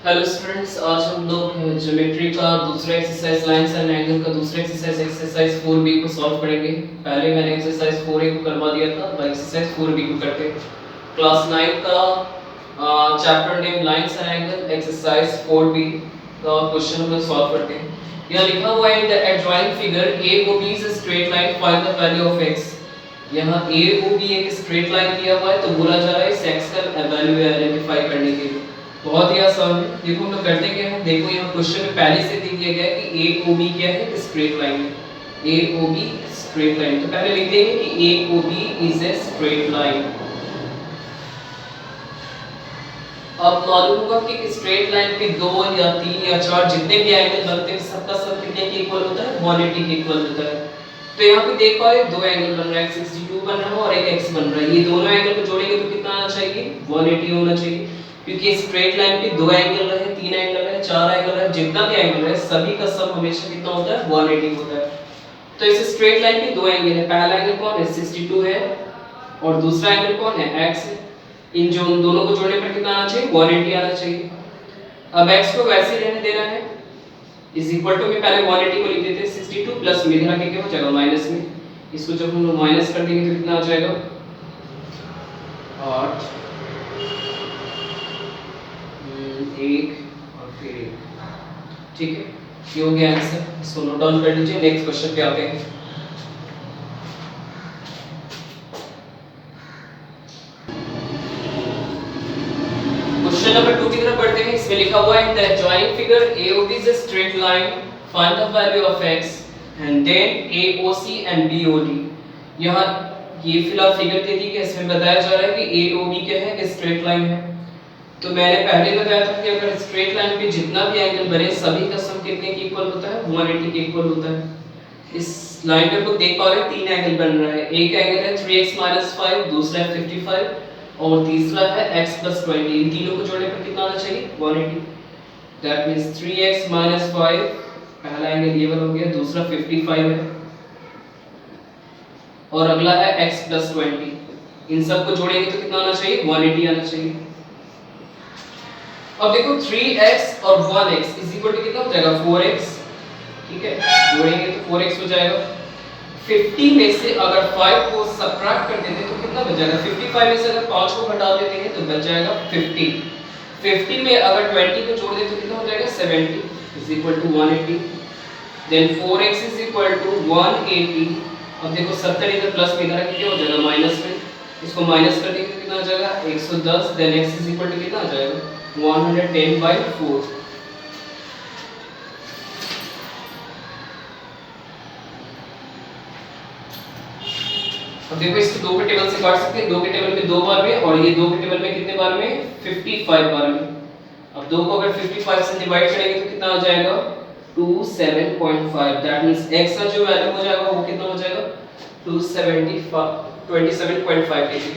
Hello students, आज हम लोग ज्योमेट्री का दूसरा एक्सरसाइज लाइंस एंड एंगल का दूसरा एक्सरसाइज 4b को सॉल्व करेंगे। पहले मैंने एक्सरसाइज 4a को करवा दिया था, अब एक्सरसाइज 4b को करते हैं। क्लास 9 का chapter name lines and angle exercise 4b का क्वेश्चन हम लोग सॉल्व करते हैं। यहाँ लिखा हुआ है in the adjoint figure AOB is a straight line, find the value of x। यहाँ AOB एक स्ट्रेट लाइन दिया हुआ है, तो बोला जा रहा है इस x का वैल्यू आइडेंटिफाई करने के लिए। बहुत ही आसान है। देखो हम लोग करते क्या है, देखो यहाँ क्वेश्चन में पहले से दे दिया गया है कि AOB क्या है, स्ट्रेट लाइन है। AOB स्ट्रेट लाइन, तो पहले लिख देंगे कि AOB is a straight line. अब मालूम होगा कि स्ट्रेट लाइन पे 2 या 3 या 4 जितने भी एंगल बनते हैं सबका सब कितने के इक्वल होता है, 180 के इक्वल होता है। तो यहाँ पे देख पा रहे दो एंगल बन रहा है, 62 बन रहा है और एक x बन रहा है। ये दोनों एंगल को जोड़ेंगे तो कितना आना चाहिए, 180 होना चाहिए। क्योंकि स्ट्रेट लाइन पे 2 एंगल रहे, 3 एंगल रहे, 4 एंगल रहे, जितना भी एंगल रहे सभी का सम हमेशा कितना होता है, 180 होता है। तो इस स्ट्रेट लाइन पे 2 एंगल है, पहला एंगल कौन है, 62 है और दूसरा एंगल कौन है, x है। इन जो दोनों को जोड़ने पर कितना आना चाहिए, 180 आना चाहिए। अब x को वैसे रहने देना है, इज इक्वल टू में पहले 180 को लिख देते हैं, 62 प्लस में इधर आके क्या हो जाएगा माइनस में। इसको जब हम लोग माइनस कर देंगे तो कितना आ जाएगा, 8 1 और फिर 1। ठीक है, ये हो गया आंसर। इसको नोट डाउन कर लीजिए। नेक्स्ट क्वेश्चन पे आते हैं। क्वेश्चन नंबर 2 की तरफ बढ़ते हैं। इसमें लिखा हुआ है the adjoint figure AOB is a straight line, find the value of x and then AOC and BOD। यहां ये फिलहाल फिगर दे दी है, इसमें बताया जा रहा है कि AOB क्या है, कि स्ट्रेट लाइन है। तो मैंने पहले बताया था कि अगर स्ट्रेट लाइन पे जितना भी एंगल बने सभी का सम कितने के इक्वल होता है, 180 के इक्वल होता है। इस लाइन पे हम देख पा रहे हैं 3 एंगल बन रहा है। एक एंगल है 3x 5, दूसरा है 55 और तीसरा है x 20। इन तीनों को जोड़ने पर कितना आना चाहिए, 180। दैट मींस 3x 5, पहला एंगल ये वाला हो गया, दूसरा 55 है और अगला है x 20। इन सब को जोड़ेंगे तो कितना आना चाहिए, 180 आना चाहिए। अब देखो 3x और 1x इज इक्वल टू कितना हो जाएगा, 4x। ठीक है, जोड़ेंगे तो 4x हो जाएगा। 50 में से अगर 5 को सबट्रैक्ट कर देते तो कितना बच जाएगा, 55 में से अगर 5 को घटा देते हैं तो बच जाएगा 50। 50 में अगर 20 को जोड़ दें तो कितना हो जाएगा, 70 is equal to 180। Then 4x is equal to 180। अब देखो 70 इधर प्लस में, इधर क्या हो जाएगा माइनस में, इसको माइनस कर देंगे तो कितना आ जाएगा, 110। Then x is equal to कितना आ जाएगा, 110/4। अब देखो इसको 2 के टेबल से काट सकते हैं, 2 के टेबल में 2 बार में और ये 2 के टेबल में कितने बार में, 55 बार में। अब 2 को अगर 55 से डिवाइड करेंगे तो कितना आ जाएगा, 27.5। दैट मींस x का जो वैल्यू हो जाएगा वो कितना हो जाएगा, 27.5 डिग्री।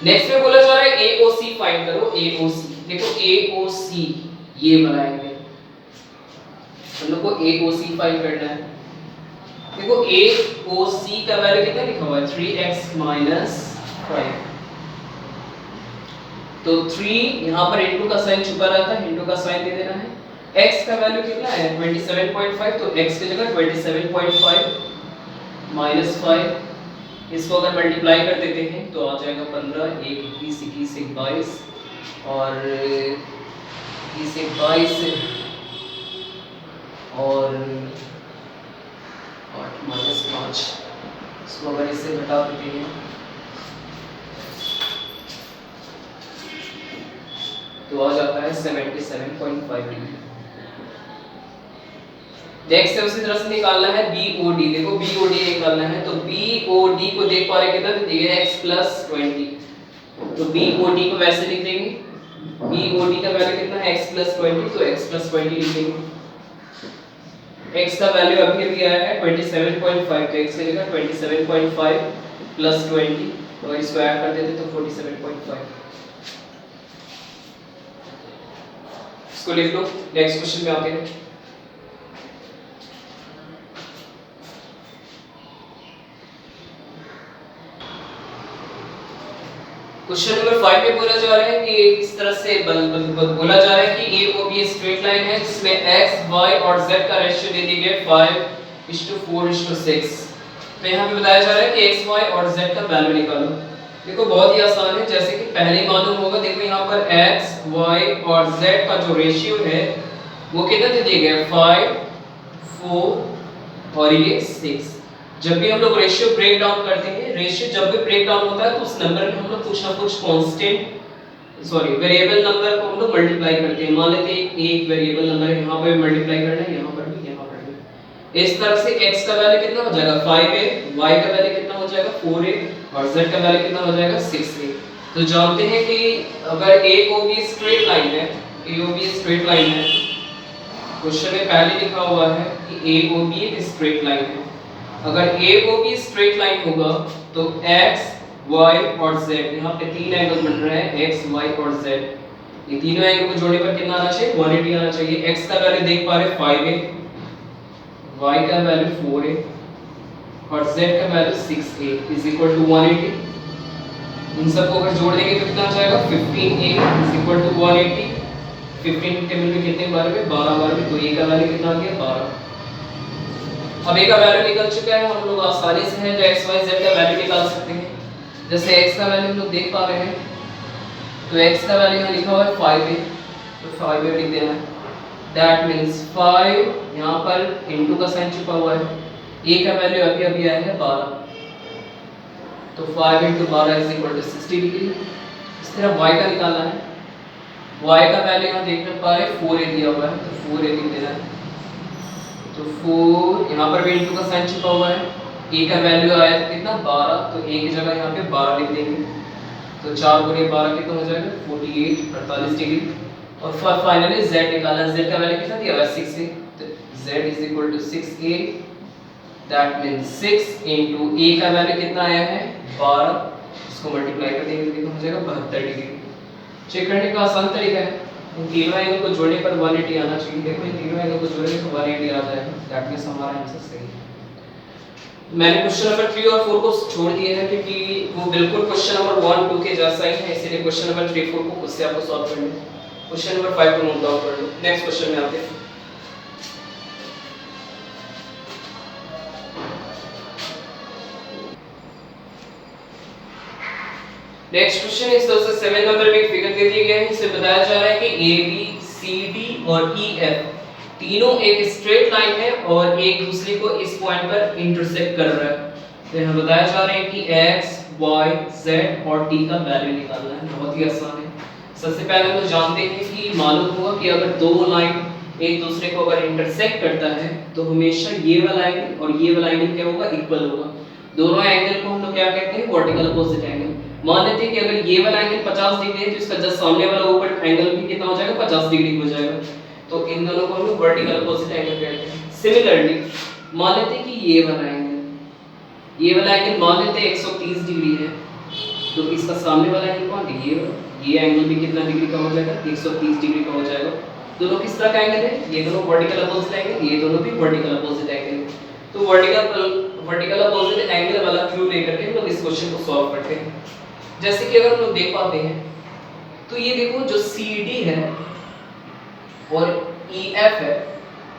नेक्स्ट में बोला जा रहा है AOC फाइंड करो। AOC देखो, AOC ये बनाएंगे हम लोग को, AOC फाइंड करना है। देखो AOC का वैल्यू कितना लिखा हुआ है, 3x 5। तो 3 यहां पर इनटू का साइन छुपा रहता है, इनटू का साइन दे देना है। x का वैल्यू कितना है, 27.5, तो x की जगह 27.5 -5। इसको अगर मल्टीप्लाई कर देते हैं तो आ जाएगा 15, 1 21 21 22 और 21 22 और 8 -5। इसको अगर इससे घटा देते हैं तो आ जाता है 77.5 डिग्री। नेक्स्ट उसी तरह से निकालना है BOD। देखो BOD निकालना है, तो BOD को देख पा रहे कितना दे दिया है, x 20। तो BOD को वैसे लिख देंगे, BOD का वैल्यू कितना है, x 20, तो x 20 लिख देंगे। x का वैल्यू अभी दिया है 27.5, तो x की जगह 27.5 + 20 और इसको ऐड कर देते तो 47.5। इसको लिख लो। नेक्स्ट क्वेश्चन में आते हैं। क्वेश्चन नंबर 5 में बोला जा रहा है कि इस तरह से बोला जा रहा है कि ए ओ बी स्ट्रेट लाइन है जिसमें x, y और z का रेशियो दे दिया गया 5:4:6। तो यहाँ पे बताया जा रहा है कि x, y और z का वैल्यू निकालो। देखो बहुत ही आसान है, जैसे कि पहले ही मालूम होगा। देखो यहाँ पर x, y और z का जो रेशियो है वो कितना दे दिया गया है 5, 4 और ये 6। जब भी हम लोग रेशियो ब्रेक डाउन करते हैं, रेशियो जब भी ब्रेक डाउन होता है तो उस नंबर में हम लोग कुछ ना कुछ कांस्टेंट वेरिएबल नंबर को हम लोग मल्टीप्लाई करते हैं। मान लेते हैं एक वेरिएबल नंबर है, यहाँ पर मल्टीप्लाई करना है, यहाँ पर भी, यहाँ पर भी। इस तरह से x का वैल्यू कितना हो जाएगा 5a, y का वैल्यू कितना हो जाएगा 4a और z का वैल्यू कितना हो जाएगा 6a। तो जानते हैं कि अगर a o b straight line है, a o b straight line है, क्वेश्चन में पहले लिखा हुआ है कि a o b एक स्ट्रेट लाइन है। अगर a o b straight line होगा तो x, y और z, यहाँ पे तीन एंगल बन रहे हैं x, y और z। ये तीनों एंगल को जोड़ने पर कितना आना चाहिए 180 आना चाहिए। x का वैल्यू देख पा रहे 5a, y का वैल्यू 4a और z का value 6a is equal to 180। इन सबको अगर जोड़ देंगे तो कितना आ जाएगा 15a is equal to 180। 15 table में कितने बार में 12 बार में, तो a का वैल्यू कितना आ गया 12। अब a का वैल्यू निकल चुका है, हम लोग आसानी से है जो x, y, z का वैल्यू निकाल सकते हैं। जैसे x का वैल्यू हम लोग देख पा रहे हैं, तो x का वैल्यू यहाँ लिखा हुआ है 5a, तो 5a लिख देना है। दैट मींस 5 यहाँ पर इनटू का साइन छुपा हुआ है, a का वैल्यू अभी अभी आया है 12, तो 5 * 12 इज इक्वल टू 60 डिग्री। इस तरह y का निकालना है, y का वैल्यू यहाँ देखने पा रहे 4a दिया हुआ है, तो 4a लिख देना है। तो 4 यहाँ पर भी इनटू का साइन छुपा हुआ है, a का वैल्यू आया था कितना 12, तो a की जगह यहाँ पे 12 लिख देंगे। तो 4 × 12 कितना हो जाएगा 48, 48 डिग्री। और फाइनली z निकालना, z का वैल्यू कितना दिया हुआ है 6a, तो z is equal to 6a। That means 6 * a का वैल्यू कितना आया है 12, इसको मल्टीप्लाई कर देंगे तो कितना हो जाएगा 72 डिग्री। चेक करने का आसान तरीका है, इन तीनों एंगल को जोड़ने पर 180 आना चाहिए। देखो इन तीनों एंगल को जोड़ने पर 180 आ जाएगा। दैट मींस हमारा आंसर सही है। मैंने क्वेश्चन नंबर 3 और 4 को छोड़ दिया है क्योंकि वो बिल्कुल क्वेश्चन नंबर 1, 2 के जैसा ही है, इसलिए क्वेश्चन नंबर 3, 4 को खुद से आपको सॉल्व करना है। क्वेश्चन नंबर 5 को नोट डाउन कर लो। नेक्स्ट क्वेश्चन में आते हैं। नेक्स्ट क्वेश्चन इस तरह से 7 नंबर में एक फिगर दे दिया गया है, इसमें बताया जा रहा है कि ए बी सी डी और ई एफ तीनों एक स्ट्रेट लाइन है और एक दूसरे को इस पॉइंट पर इंटरसेक्ट कर रहा है। तो यहाँ बताया जा रहा है कि x, y, z और t का वैल्यू निकालना है। बहुत ही आसान है। सबसे पहले हम तो जानते हैं कि मालूम होगा कि अगर दो लाइन एक दूसरे को अगर इंटरसेक्ट करता है तो हमेशा ये वाला एंगल और ये वाला एंगल क्या होगा इक्वल होगा। दोनों एंगल को हम लोग क्या कहते हैं वर्टिकल अपोजिट एंगल। मान लेते हैं कि अगर ये वाला एंगल 50 डिग्री है तो इसका जस्ट सामने वाला ऊपर एंगल भी कितना हो जाएगा 50 डिग्री हो जाएगा। तो इन दोनों को हम लोग वर्टिकल अपोजिट एंगल कहते हैं। सिमिलरली मान लेते हैं कि ये वाला एंगल मान लेते हैं 130 डिग्री है, तो इसका सामने वाला एंगल कौन है ये एंगल भी कितना डिग्री का हो जाएगा 130 डिग्री का हो जाएगा। दोनों किस तरह का एंगल है, ये दोनों वर्टिकल अपोजिट एंगल, ये दोनों भी वर्टिकल अपोजिट एंगल। तो वर्टिकल अपोजिट एंगल वाला क्यू लेकर के हम लोग इस क्वेश्चन को सॉल्व करते हैं। जैसे कि अगर हम लोग देख पाते हैं तो ये देखो जो CD है और EF है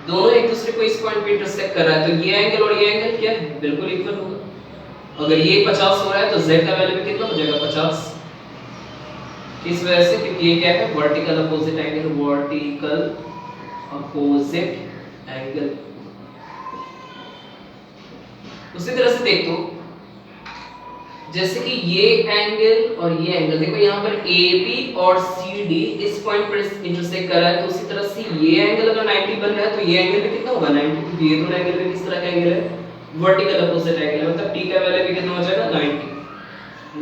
दोनों एक दूसरे को इस पॉइंट पे इंटरसेक्ट कर रहा है, तो ये एंगल और ये एंगल क्या है बिल्कुल इक्वल होगा। अगर ये 50 हो रहा है तो Z का वैल्यू भी कितना हो जाएगा 50। किस वजह से, क्योंकि ये क्या है vertical opposite angle, vertical opposite angle. उसी तरह से देख दो जैसे कि ये एंगल और ये एंगल, देखो यहाँ पर AB और CD इस पॉइंट पर इंटरसेक्ट कर रहा है, तो उसी तरह से ये एंगल अगर 90 बन रहा है तो ये एंगल भी कितना होगा 90, क्योंकि ये दोनों एंगल में किस तरह का एंगल है वर्टिकल अपोजिट एंगल है, मतलब T का वैल्यू भी कितना हो जाएगा 90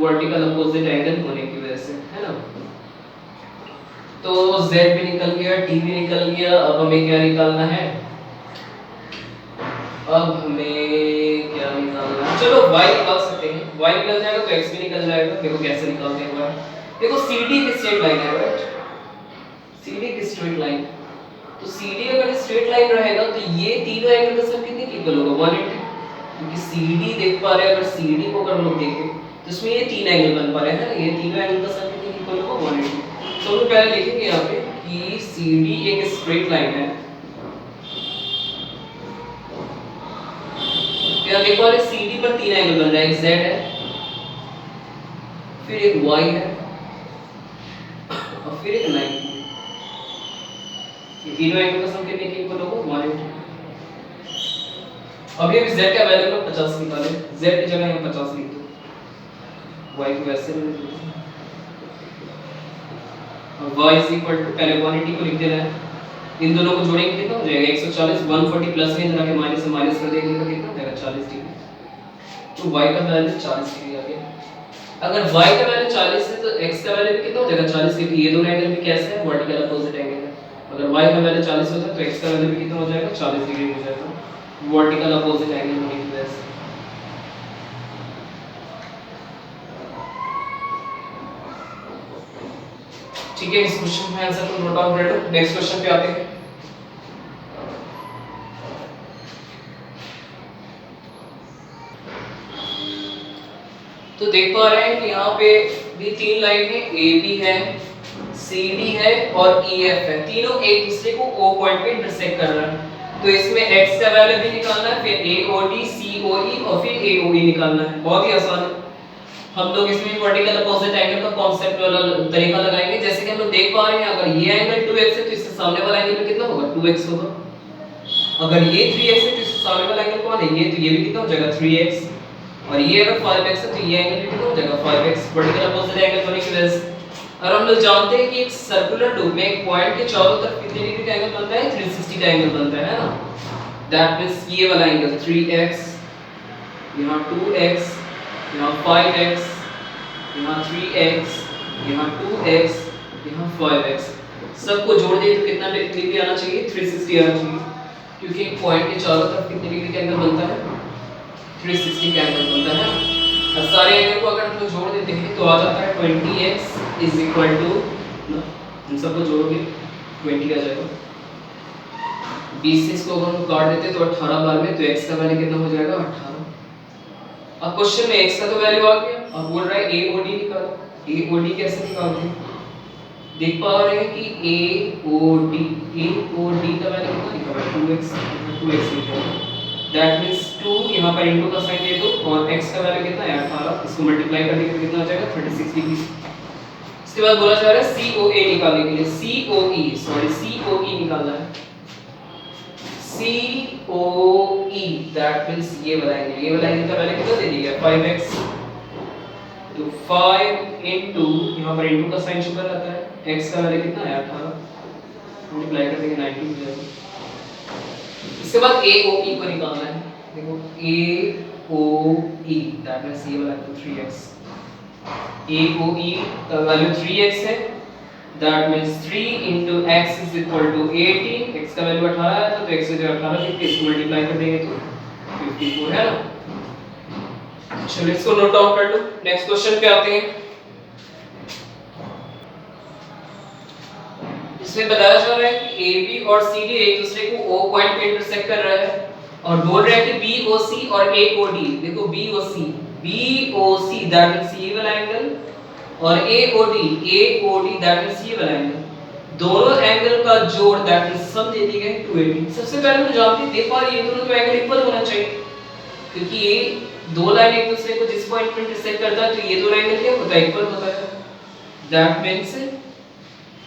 वर्टिकल अपोजिट एंगल होने की वजह से, है ना। तो Z भी निकल गया, T भी निकल गया। अब हमें क्या निकालना है, अब हमें क्या निकालना है, चलो y निकाल सकते हैं। y निकल जाएगा तो x भी निकल जाएगा। देखो कैसे निकालते हैं y। देखो CD की स्ट्रेट लाइन है, राइट, CD की स्ट्रेट लाइन, तो CD अगर स्ट्रेट लाइन रहेगा तो ये तीनों एंगल का सम कितने इक्वल होगा 180, क्योंकि CD देख पा रहे हैं, अगर CD को अगर हम लोग देखें तो इसमें ये 3 एंगल बन पा रहे हैं ना, ये तीनों एंगल का सम कितने के इक्वल होगा 180। तो हम पहले लिखेंगे यहाँ पे कि CD एक स्ट्रेट लाइन है। यहाँ देखो अरे CD पर 3 एंगल बन रहा है, एक Z है, फिर एक Y है और फिर एक 90। ये तीनों एंगल का सम कितने के इक्वल होगा 180। अब ये z का वैल्यू को 50 निकाले, z की जगह यहाँ 50 लिख दो, y को वैसे लिख दो, और y इज इक्वल टू पहले 180 को लिख देना है, इन दोनों को जोड़ेंगे कितना हो जाएगा 140, 140 प्लस में इधर आके माइनस से माइनस कर देंगे तो कितना हो जाएगा 40 डिग्री। तो y का वैल्यू 40 डिग्री आ गया। अगर y का वैल्यू 40 है तो x का वैल्यू भी कितना हो जाएगा 40 डिग्री। ये दोनों एंगल भी कैसे है वर्टिकल अपोजिट एंगल है। अगर y का वैल्यू 40 होता है तो x का वैल्यू भी कितना हो जाएगा 40 डिग्री हो जाएगा, वर्टिकल अपोजिट एंगल होने की वजह से। ठीक है, इस क्वेश्चन का आंसर को नोट डाउन कर लो। नेक्स्ट क्वेश्चन पे आते हैं। तो देख पा रहे हैं कि यहाँ पे भी 3 लाइन है, AB है, CD है और EF है, तीनों एक दूसरे को O पॉइंट पे इंटरसेक्ट कर रहा है। तो इसमें x का वैल्यू भी निकालना है, फिर AOD, COE और फिर AOE निकालना है। बहुत ही आसान है। हम लोग इसमें वर्टिकल अपोजिट एंगल का कांसेप्ट वाला तरीका लगाएंगे। जैसे कि हम लोग देख पा रहे हैं अगर ये एंगल 2x है तो इससे सामने वाला एंगल कितना होगा 2x होगा। अगर ये 3x है तो इससे सामने वाला एंगल कौन है ये, तो ये भी कितना हो जाएगा 3x। और ये अगर 5x है तो ये एंगल भी कितना हो जाएगा 5x, वर्टिकल अपोजिट एंगल होने की वजह से। और हम लोग जानते हैं कि एक सर्कुलर ट्यूब में एक पॉइंट के चारों तरफ कितने डिग्री का एंगल बनता है 360 का एंगल बनता है ना। दैट मींस ये वाला एंगल 3x, यहाँ 2x, यहाँ 5x, यहाँ 3x, यहाँ 2x, यहाँ 5x, सबको जोड़ दे तो कितना डिग्री आना चाहिए 360 आना चाहिए, क्योंकि एक पॉइंट के चारों तरफ कितने डिग्री का एंगल बनता है 360 का एंगल बनता है। और सारे एंगल को अगर हम लोग जोड़ देते हैं तो आ जाता है 20x इज इक्वल टू, इन सबको जोड़ोगे 20 आ जाएगा। 20 को अगर हम काट देते तो 18 बार में, तो x का वैल्यू कितना हो जाएगा 18। अब क्वेश्चन में x का तो वैल्यू आ गया, अब बोल रहा है AOD निकालो। AOD कैसे निकालते हैं, देख पा रहे हैं कि AOD का वैल्यू कितना लिखा है 2x, 2x लिखा है। दैट मींस 2 यहां पर इनटू का साइन दे दो और x का वैल्यू कितना है 18, इसको मल्टीप्लाई करने के कितना हो जाएगा 36 डिग्री। इसके बाद बोला जा रहा है COA निकालने के लिए, COE निकालना है। COE दैट मींस ये वाला एंगल का वैल्यू कितना दे दिया 5x, तो 5 इनटू यहां पर इनटू का साइन शुगर आता है, x का वैल्यू कितना है 18, मल्टीप्लाई कर देंगे 90 हो जाएगा। इसके बाद AOE को निकालना है। देखो AOE दैट मींस ये वाला 3x, AOE का वैल्यू 3x है, that means 3 into x is equal to 80, x का वैल्यू 18 है तो x की जगह 18 लिख के इसको मल्टीप्लाई कर देंगे तो 54 है ना। चलो इसको नोट डाउन कर लो। नेक्स्ट क्वेश्चन पे आते हैं। इसमें बताया जा रहा है कि AB और CD एक दूसरे को O पॉइंट पे इंटरसेक्ट कर रहा है और बोल रहा है कि BOC और AOD, देखो BOC दैट मींस ये वाला एंगल और AOD दैट मींस ये वाला एंगल, दोनों एंगल का जोड़ दैट मींस सम दे दी गई 280। सबसे पहले हम जानते हैं देख पा रहे ये दोनों का एंगल इक्वल होना चाहिए, क्योंकि ये दो लाइन एक दूसरे को जिस पॉइंट पे इंटरसेक्ट करता है तो ये दो एंगल क्या होता है इक्वल होता है। दैट मींस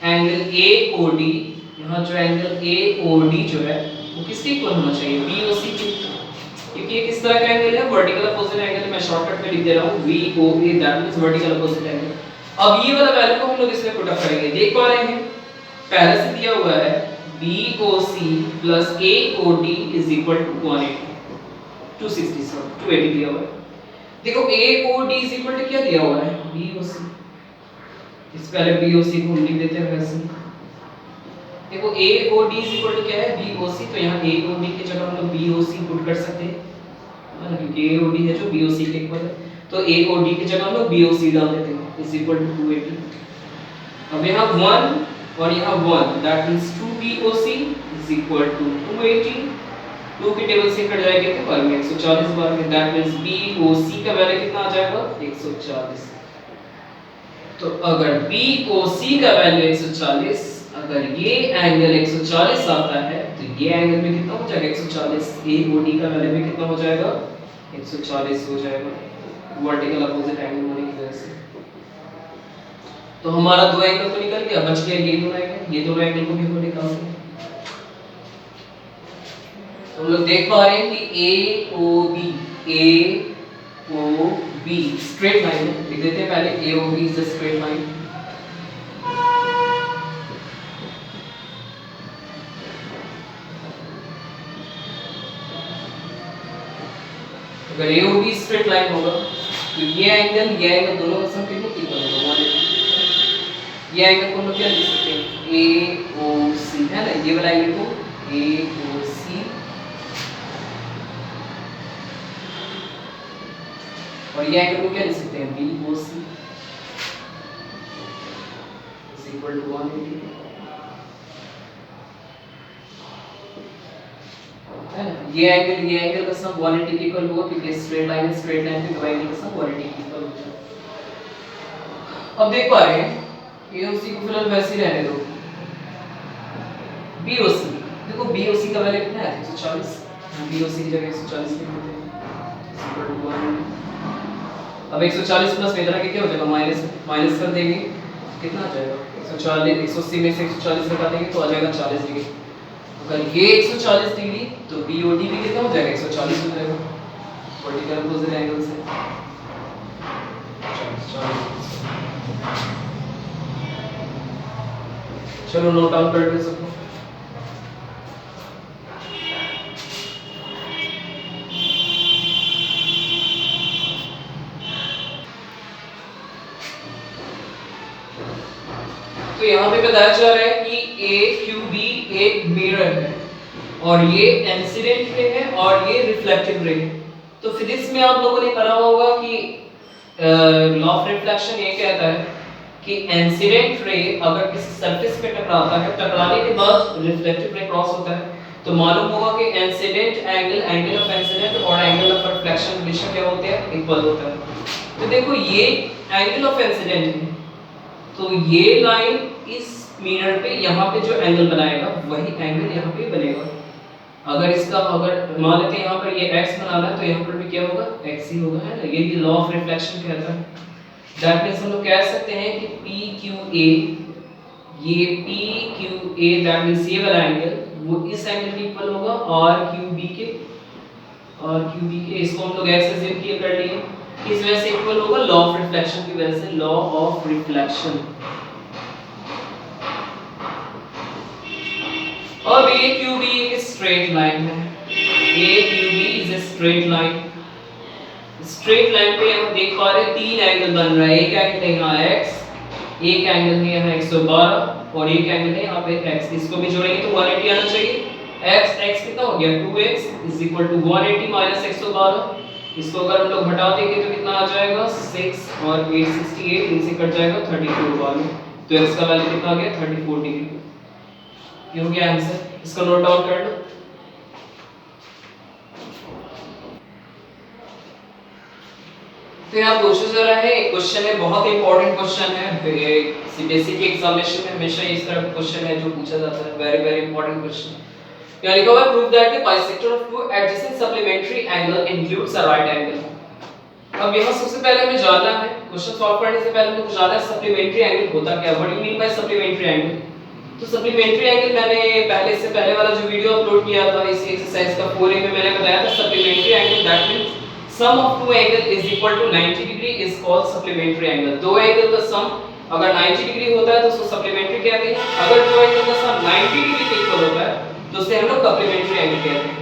एंगल AOD, यहाँ जो एंगल AOD जो है वो किसके इक्वल होना चाहिए BOC के, क्योंकि ये किस तरह का एंगल है वर्टिकल अपोजिट एंगल। मैं शॉर्टकट में लिख दे रहा हूँ VOA that means vertical opposite angle. अब ये वाला वैल्यू को हम लोग इसमें पुट अप करेंगे। देख पा रहे हैं पहले से दिया हुआ है BOC plus AOD is equal to 280 दिया हुआ है। देखो AOD is equal to क्या दिया हुआ है BOC, इस पहले BOC को हम लिख देते हैं वैसे। देखो AOD is equal to क्या है BOC, तो यहाँ AOD की जगह हम लोग BOC पुट कर सकते हैं, क्योंकि AOD है जो BOC के इक्वल है, तो AOD की जगह हम लोग BOC डाल देते हैं is equal to 280। अब यहाँ 1 और यहाँ 1 that means 2BOC is equal to 280 2 की टेबल से कट जाएगी तो वर्ग में 140 वर्ग में, दैट मींस BOC का वैल्यू कितना आ जाएगा 140। तो अगर BOC का वैल्यू 140, अगर ये एंगल 140 आता है तो ये एंगल भी कितना हो जाएगा 140, AOD का वैल्यू भी कितना हो जाएगा 140 हो जाएगा, वर्टिकल अपोजिट एंगल होने की वजह से। तो हमारा दो एंगल तो निकल गया, बच गया ये दोनों एंगल, ये दोनों एंगल को भी हम निकाल दें। तो हम लोग देख पा रहे हैं कि AOB स्ट्रेट लाइन है, लिख देते हैं पहले AOB is a straight line. अगर AOB स्ट्रेट लाइन होगा तो ये एंगल दोनों का सम कितना इक्वल होगा 180। ये एंगल को हम लोग क्या लिख सकते हैं AOC है ना, ये वाला एंगल को AOC और ये एंगल को क्या लिख सकते हैं BOC इज इक्वल टू 180 है ना। ये एंगल का सम 180 के इक्वल होगा क्योंकि स्ट्रेट लाइन है, स्ट्रेट लाइन पे दो एंगल का सम 180 के इक्वल होगा। अब देख पा रहे हैं AOC को फिलहाल वैसे ही रहने दो। BOC देखो BOC का वैल्यू कितना है 140, हम BOC की जगह 140 लिख देते हैं इज इक्वल टू 180। अब 140 प्लस में इधर के क्या हो जाएगा माइनस कर देंगे, कितना आ जाएगा 140, 180 में से 140 घटा देंगे तो आ जाएगा 40 डिग्री। अगर ये 140 डिग्री तो BOD भी कितना हो जाएगा 140 हो जाएगा, वर्टिकल अपोजिट एंगल से 40। चलो नोट डाउन कर दे सबको। तो यहाँ पे बताया जा रहा है कि AQB एक मिरर है और ये इंसिडेंट रे है और ये रिफ्लेक्टिव रे है। तो फिजिक्स में आप लोगों ने पढ़ा होगा कि लॉ ऑफ रिफ्लेक्शन ये कहता है कि इंसिडेंट रे अगर किसी सरफेस पे टकराता है, टकराने के बाद रिफ्लेक्टिव रे क्रॉस होता है, तो मालूम होगा कि इंसिडेंट एंगल ऑफ इंसिडेंट और एंगल ऑफ रिफ्लेक्शन हमेशा क्या होते हैं इक्वल होता है। तो देखो ये एंगल ऑफ इंसिडेंट है, तो ये लाइन इस मिरर पे यहाँ पे जो एंगल बनाएगा वही एंगल यहाँ पे बनेगा। अगर इसका अगर मान लेते हैं यहाँ पर ये x बनाना है तो यहाँ पर भी क्या होगा x ही होगा, है ना। ये लॉ ऑफ रिफ्लेक्शन कहता है। दैट मींस हम लोग कह सकते हैं कि PQA, ये PQA दैट मींस ये वाला एंगल वो इस एंगल के इक्वल होगा और QB के इसको हम लोग x से z किया कर लिए, इस वजह से इक्वल होगा लॉ ऑफ रिफ्लेक्शन की वजह से, लॉ ऑफ रिफ्लेक्शन। अब AQB एक स्ट्रेट लाइन है, AQB is a straight line. Straight line पे हम देख पा रहे हैं तीन एंगल बन रहा है, एक एंगल है यहाँ x, एक एंगल है यहाँ 112 और एक एंगल है यहाँ पे x। इसको भी जोड़ेंगे तो 180 आना चाहिए। x कितना हो गया 2x is equal to 180 minus 112। इसको अगर हम लोग घटा देंगे तो कितना आ जाएगा 6 और 868, इनसे कट जाएगा 34 वाले, तो x का वैल्यू कितना आ गया 34 डिग्री। ये हो गया आंसर, इसको नोट डाउन कर लो। तो यहाँ पूछा जा रहा है क्वेश्चन है, बहुत इंपॉर्टेंट क्वेश्चन है, बेसिक एग्जामिनेशन में हमेशा इस तरह का क्वेश्चन है जो पूछा जाता है, वेरी वेरी इंपॉर्टेंट क्वेश्चन। यहाँ लिखा हुआ है prove that the bisector of two adjacent supplementary angle includes a right angle. अब यहाँ सबसे पहले हमें जानना है, क्वेश्चन सॉल्व करने से पहले हमें जानना है सप्लीमेंट्री एंगल होता क्या है, what do you mean by supplementary angle. तो सप्लीमेंट्री एंगल मैंने पहले वाला जो वीडियो अपलोड किया था इस एक्सरसाइज का 4A में मैंने बताया था supplementary angle that means sum of two angle is equal to 90 degree is called supplementary angle। दो एंगल का सम अगर 90 डिग्री होता है तो उसको सप्लीमेंट्री कहते हैं, अगर दो एंगल का सम 90 डिग्री के इक्वल होता है तो उसे हम लोग कप्लीमेंट्री एंगल कहते हैं।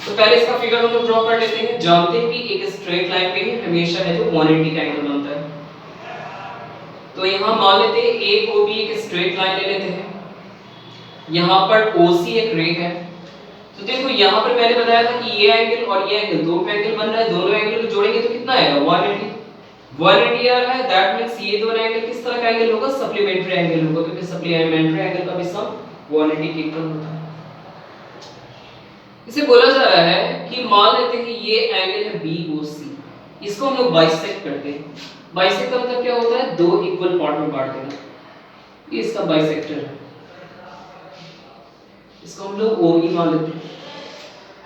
तो पहले इसका फिगर हम लोग ड्रॉ कर लेते हैं। जानते हैं कि एक स्ट्रेट लाइन पे ही हमेशा है जो 180 का एंगल बनता है। तो यहाँ मान लेते हैं A को भी एक स्ट्रेट लाइन ले लेते हैं, यहाँ पर OC एक रे है। तो देखो यहाँ पर मैंने बताया था कि ये एंगल और ये एंगल दो एंगल बन रहा है, दोनों एंगल को जोड़ेंगे तो कितना आएगा 180 आ रहा है। दैट मींस ये दोनों एंगल किस तरह का एंगल होगा सप्लीमेंट्री एंगल होगा, क्योंकि सप्लीमेंट्री एंगल का भी सम 180 के इक्वल होता है। इसे बोला जा रहा है कि मान लेते हैं ये एंगल है BOC, इसको हम लोग बाइसेक्ट करते हैं। बाइसेक्ट का मतलब क्या होता है, दो इक्वल पार्ट में बांट देना। ये इसका बाइसेक्टर है, इसको हम लोग OE मान लेते हैं।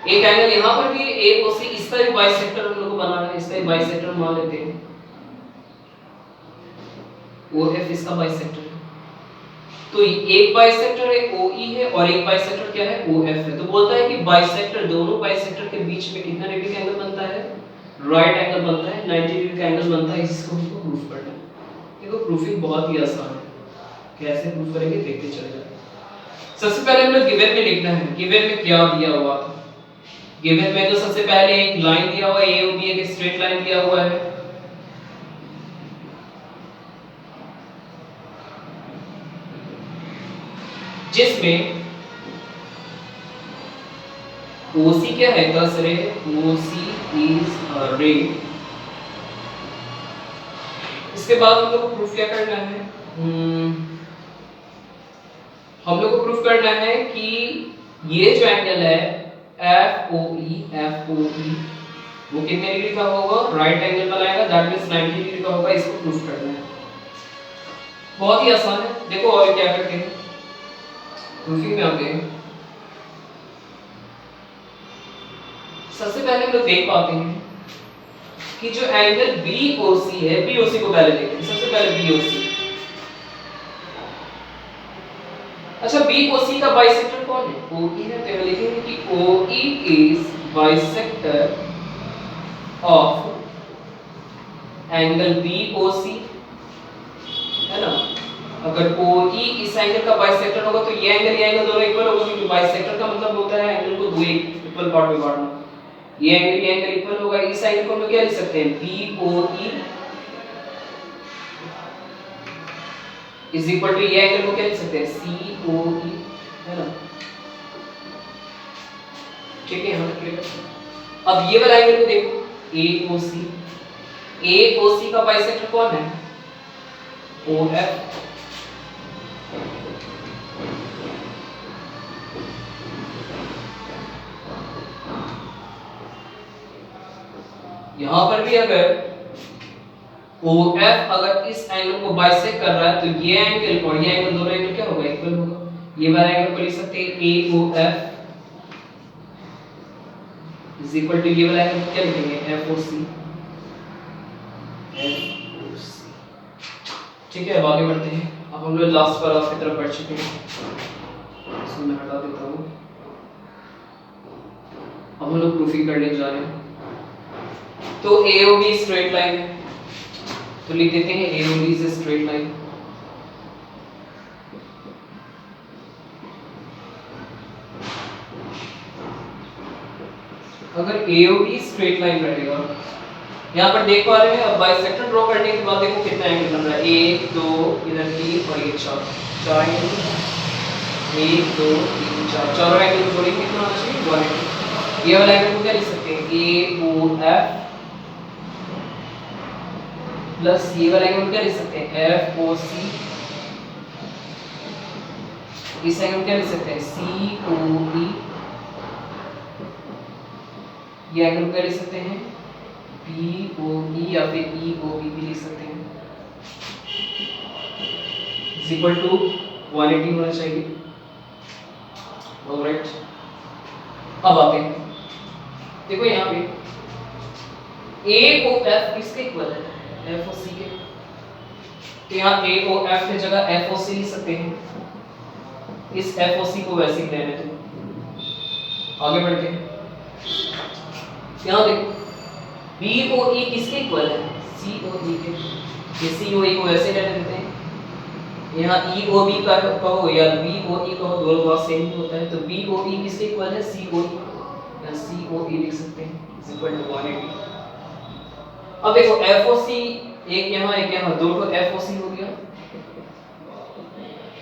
एक एंगल यहाँ पर भी AOC, इसका भी बाइसेक्टर हम लोग को बनाना है, इसका भी बाइसेक्टर मान लेते हैं। OF इसका बाइसेक्टर है, तो एक बाइसेक्टर है OE है और एक बाइसेक्टर क्या है, OF है। तो बोलता है कि बाइसेक्टर, दोनों बाइसेक्टर के बीच में कितना डिग्री का एंगल बनता है, राइट एंगल बनता है, 90 डिग्री का एंगल बनता है। इसको हमको प्रूफ करना है। देखो प्रूफिंग बहुत ही आसान है, कैसे प्रूफ करेंगे देखते चले जाएं। सबसे पहले हम लोग गिवन में लिखना है, गिवन में क्या दिया हुआ था। गिवन में तो सबसे पहले एक लाइन दिया हुआ है, AOB एक स्ट्रेट लाइन दिया हुआ है। जिसमें OC क्या है, 10 रे, OC is a ray। इसके बाद हम लोग को प्रूफ क्या करना है, हम लोग को प्रूफ करना है कि ये जो एंगल है FOE वो कितने डिग्री का होगा, राइट एंगल बनाएगा, दैट मींस 90 डिग्री का होगा। इसको प्रूफ करना है, बहुत ही आसान है। देखो और क्या करते हैं, प्रूफिंग में आते हैं। सबसे पहले हम लोग देख पाते हैं कि जो एंगल BOC है, BOC को पहले देखते हैं। सबसे पहले BOC, अच्छा BOC का बाइसेक्टर कौन है, OE है। तो हम लिखेंगे कि OE is bisector of angle BOC, है ना। अगर OE इस एंगल का बाइसेक्टर होगा तो ये एंगल दोनों इक्वल होगा, क्योंकि बाइसेक्टर का मतलब होता है एंगल को दो इक्वल पार्ट में बांटना। ये एंगल इक्वल होगा, इस एंगल को हम लोग क्या लिख सकते हैं, BOE इज इक्वल टू, ये एंगल को क्या लिख सकते हैं, COE, है ना। ठीक है, हम क्लियर। अब ये वाला एंगल को देखो, AOC का बाइसेक्टर कौन है, OF। यहां पर भी अगर OF अगर इस एंगल को बाइसेक्ट कर रहा है तो ये एंगल और ये एंगल, दोनों एंगल क्या होगा, इक्वल होगा। ये वाला एंगल को लिख सकते हैं AOF इज इक्वल टू, ये वाला एंगल क्या लिखेंगे, FOC। ठीक है, अब आगे बढ़ते हैं। अब हम लोग लास्ट पैराग्राफ की तरफ बढ़ चुके हैं, इसको मैं हटा देता हूं। अब हम लोग प्रूफिंग करने जा रहे हैं। तो AOB स्ट्रेट लाइन है, तो लिख देते हैं AOB is a straight line. अगर AOB स्ट्रेट लाइन रहेगा, यहाँ पर देख पा रहे हैं, अब बाइसेक्टर ड्रॉ करने के बाद देखो कितना एंगल बन रहा है, 1 2 इधर 3 और ये 4 एंगल, 1 2 3 4, चारों एंगल को जोड़ेंगे कितना होना चाहिए, 180। ये वाला एंगल को क्या लिख सकते हैं, AOF प्लस ये वाला एंगल क्या लिख सकते हैं, FOC। इस एंगल क्या लिख सकते हैं, COE। ये एंगल क्या लिख सकते हैं, BOE या फिर EOB भी लिख सकते हैं। इज इक्वल टू 180 होना चाहिए। ऑलराइट, अब आते हैं, देखो यहाँ पे AOF किसके इक्वल है, FOC के। तो यहाँ AOF की जगह FOC लिख सकते हैं। इस FOC को वैसे ही रहने दो, आगे बढ़ते हैं। यहाँ देखो BOE किसके इक्वल है, COE के। ये COE को वैसे रहने देते हैं। यहाँ EOB का कहो या BOE कहो, दोनों बात सेम ही होता है। तो BOE किसके इक्वल है, COE। या COE लिख सकते हैं, इज इक्वल टू 180। अब देखो FOC एक यहाँ, दो तो FOC हो गया,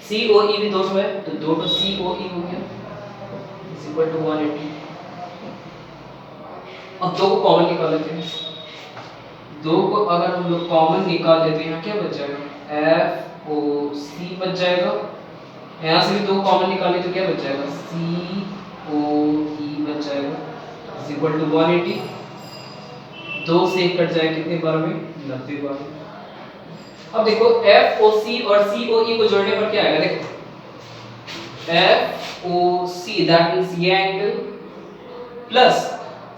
COE भी दो तो है, तो दो तो COE हो गया, इज इक्वल टू 180। अब दो को कॉमन निकाल लेते हैं। दो को अगर हम लोग कॉमन निकाल लेते हैं, क्या बच जाएगा, FOC बच जाएगा। यहाँ से भी दो कॉमन निकाले तो क्या बच जाएगा, COE बन जाएगा इज इक्वल टू 180। 2 से 1 कट जाए कितने बार में 90 बार। अब देखो FOC और COE को जोड़ने पर क्या आएगा, देखो FOC दैट मींस ये angle plus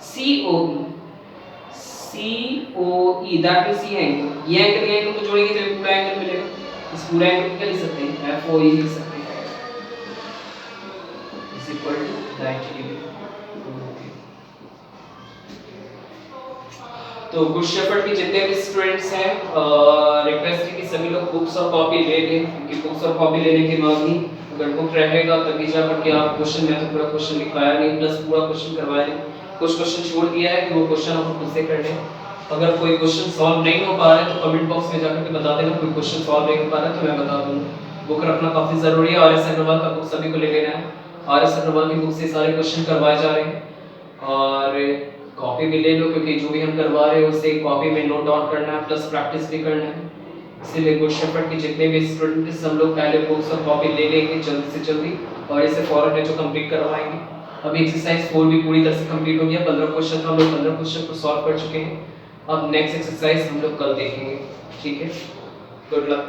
COE that means ये एंगल को जोड़ेंगे तो पूरा एंगल मिलेगा। इस पूरा एंगल को क्या लिख सकते हैं FOE लिख सकते हैं इज इक्वल टू 90 डिग्री। तो गुड शेफर्ड के जितने भी स्टूडेंट्स हैं रिक्वेस्ट है कि सभी लोग बुक्स और कॉपी ले लें, क्योंकि बुक्स और कॉपी लेने के बाद ही अगर बुक रहेगा तभी जाकर के आप क्वेश्चन, मैं तो पूरा क्वेश्चन लिखवाया नहीं प्लस पूरा क्वेश्चन करवाया नहीं, कुछ क्वेश्चन छोड़ दिया है कि वो क्वेश्चन आपको खुद से करने हैं। अगर कोई क्वेश्चन सॉल्व नहीं हो पा रहा है तो कमेंट बॉक्स में जाकर के बता देना, कोई क्वेश्चन सॉल्व नहीं हो पा रहा है तो मैं बता दूंगा। बुक रखना काफी जरूरी है। RS अग्रवाल का बुक सभी को ले लेना है। RS अग्रवाल की बुक से सारे क्वेश्चन करवाए जा रहे हैं और कॉपी भी ले लो, क्योंकि जो भी हम करवा रहे हैं उसे कॉपी में नोट डाउन करना है प्लस प्रैक्टिस भी करना है। इसीलिए गुड शेफर्ड के जितने भी स्टूडेंट्स हम लोग पहले बुक्स और कॉपी ले लेंगे जल्दी से जल्दी और इसे फौरन जो कंप्लीट करवाएंगे। अभी एक्सरसाइज 4 भी पूरी तरह से कंप्लीट हो गया। 15 क्वेश्चन हम लोग 15 क्वेश्चन को सॉल्व कर चुके हैं। अब नेक्स्ट एक्सरसाइज हम लोग कल देखेंगे। ठीक है, गुड लक।